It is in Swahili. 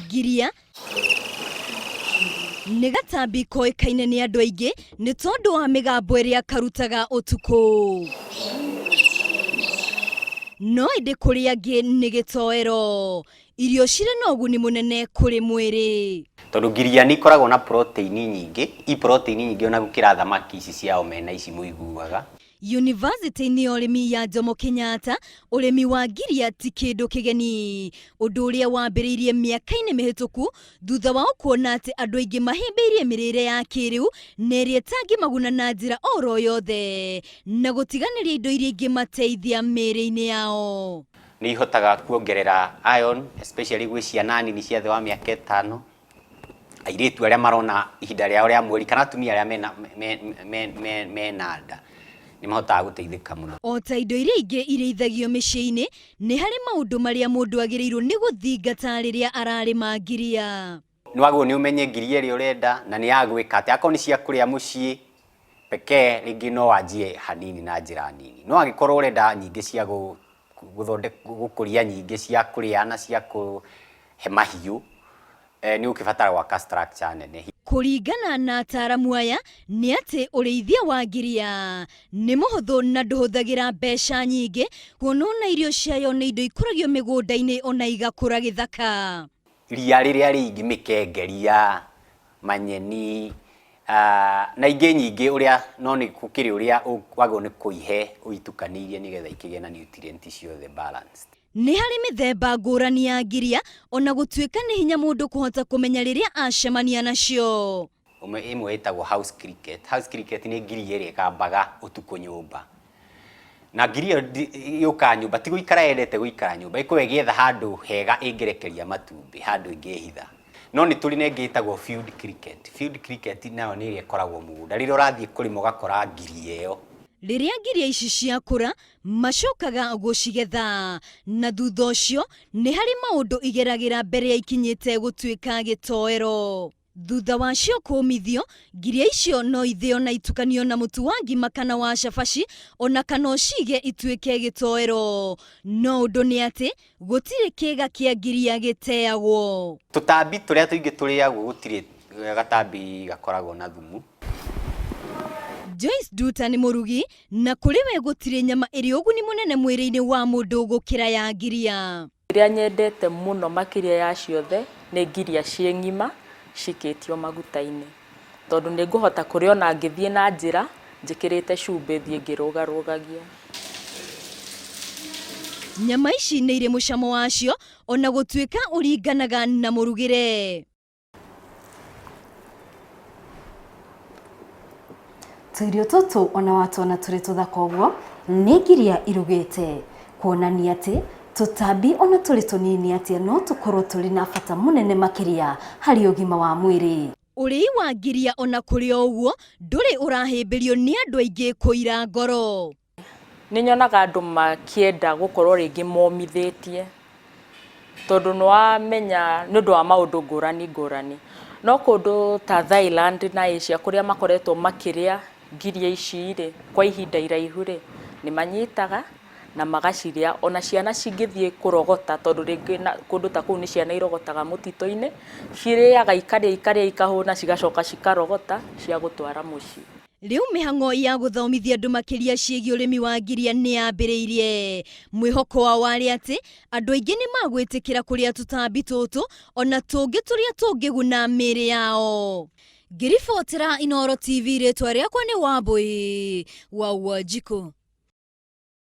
Giria nĩ gatambi koĩkaine nĩ andũ aingĩ nĩ tondũ wa mĩgambo ĩrĩa karutaga ũtukũ. No ĩndĩ kũrĩ angĩ nĩ gĩtoero. Irio cirĩ na ũguni mũnene kũrĩ mwĩrĩ. Tondũ giria nĩ ikoragwo na protein nyingĩ, protein nyingĩ ona gũkĩra thamaki ici cia omena ici mũiguaga. University-inĩ ya ũrĩmi ya Jomo Kenyatta, ũrĩmi wa giria ti kĩndũ kĩgeni. Ũndũ ũrĩa wambĩrĩirie mĩaka-inĩ mĩhĩtũku thutha wa kuona atĩ andũ aingĩ mahĩmbĩirie mĩrĩre ya kĩrĩu na ĩrĩa ĩtangĩmaguna na njĩra oro yothe na gũtiganĩria indo iria ingĩmateithia mĩĩrĩ-inĩ yao. Nĩ ihotaga kuongerera iron, especially gwĩ ciana nini cia thĩ wa mĩaka 5, airĩtu arĩa marona ihinda rĩao rĩa mweri kana atumia arĩa mena nda nĩ mahotaga gũteithĩka mũno. O ta indo iria ingĩ irĩithagio mĩciĩ-inĩ, nĩ harĩ maũndũ marĩa mũndũ agĩrĩirwo nĩ gũthingata rĩrĩa ararĩma giria. Nĩ wagĩrĩirwo nĩ ũmenye giria ĩrĩa ũrenda na nĩ ya gwĩka atĩ. Akorwo nĩ cia kũrĩa mũciĩ pekee, rĩngĩ no wanjie hanini na njĩra nini. No angĩkorwo ũrenda nyingĩ cia gũkũria nyingĩ cia kũrĩa na cia kũhe mahiũ, nĩ ũkĩbatara gwaka structure nene. Kũringana na ataaramu aya nĩ atĩ ũrĩithia wa giria nĩ mũhũthũ na ndũhũthagĩra mbeca nyingĩ, kuona ona irio ciayo nĩ indo ikũragio mĩgũnda-inĩ ona igakũra gĩthaka. Ria rĩrĩa rĩingĩ, mĩkengeria, manyeni na ingĩ nyingĩ ũrĩa no nĩ gũkĩrĩ ũrĩa wagĩrĩirwo nĩ kũihe ũitukanĩirie nĩgetha ikĩgĩe na nutrients ciothe balanced. Nĩ harĩ mĩthemba ngũrani ya giria ona gũtuĩka nĩ hinya mũndũ kũhota kũmenya rĩrĩa acemania nacio. Ĩmwe ĩtagwo house cricket. House cricket nĩ giria ĩrĩa ĩkambaga ũtukũ nyũmba. Na giria yũkaga nyũmba, ti gũikara yendete gũikara nyũmba, ĩkorwo ĩgĩetha handũ hega ĩngĩrekeria matumbĩ, handũ ĩngĩhitha. No nĩ tũrĩ na ĩngĩ ĩtagwo field cricket. Field cricket nayo nĩ ĩrĩa ĩkoragwo mũgũnda. Rĩrĩa ũrathiĩ kũrĩma ũgakora giria ĩyo. Rĩrĩa giria ici ciakũra, macokaga gũcigetha na thutha ũcio nĩ harĩ maũndũ igeragĩra mbere ya ikinyĩte gũtuĩka gĩtoero. Thutha wacio kũmithio, giria icio no ithĩo na itukanio na mũtu wa ngima kana wa cabaci ona kana ũcige ituĩke gĩtoero. No ũndũ nĩ atĩ gũtirĩ kĩĩga kĩa giria gĩteagwo. Tũtambi tũrĩa tũingĩ tũrĩagwo gũtirĩ gatambi gakoragwo na thumu. Joyce Nduta nĩ mũrugi na kũrĩ we gũtirĩ nyama ĩrĩ ũguni mũnene mwĩrĩ-inĩ wa mũndũ gũkĩra ya giria. Iria nyendete mũno makĩria ya ciothe nĩ giria ciĩ ng'ima cikĩtio maguta-inĩ, tondũ nĩ ngũhota kũrĩa ona ngĩthiĩ na njĩra njĩkĩrĩte cumbĩ thiĩ ngĩrũgarũgagia. Nyama ici nĩ irĩ mũcamo wacio ona gũtuĩka ũringanaga na mũrugĩre. Tũirio tũtũ ona watuona tũrĩ tũthaka ũguo nĩ giria irugĩte, kuonania atĩ tũtambi ona tũrĩ tũnini atĩa no tũkorwo tũrĩ na bata mũnene makĩria harĩ ũgima wa mwĩrĩ. Ũrĩi wa giria ona kũrĩ o ũguo ndũrĩ ũrahĩmbĩrio nĩ andũ aingĩ kũira ngoro. Nĩ nyonaga andũ makĩenda gũkorwo rĩngĩ momithĩtie, tondũ nĩ wamenya nĩ ũndũ wa maũndũ ngũrani ngũrani. No kũndũ ta Thailand na Asia kũrĩa makoretwo makĩrĩa giria ici-rĩ kwa ihinda iraihu rĩ, nĩ manyitaga na magacirĩa ona ciana cingĩthiĩ kũrogota, tondũ rĩngĩ kũndũ ta kũu nĩ ciana irogotaga mũtitũ-inĩ, cirĩaga ikarĩa ikahũna cigacoka cikarogota cia gũtwara mũciĩ. Rĩu mĩhang'o ya gũthomithia andũ makĩria ciĩgiĩ ũrĩmi wa giria nĩ yambĩrĩirie. Mwĩhoko wao warĩ atĩ andũ aingĩ nĩ magwĩtĩkĩra kũrĩa tũtambi tũtũ ona tũngĩ tũrĩa tũngĩguna mĩĩrĩ yao. Ngĩribotera Inooro TV, rĩtwa rĩakwa nĩ Wambui wa Wanjikũ.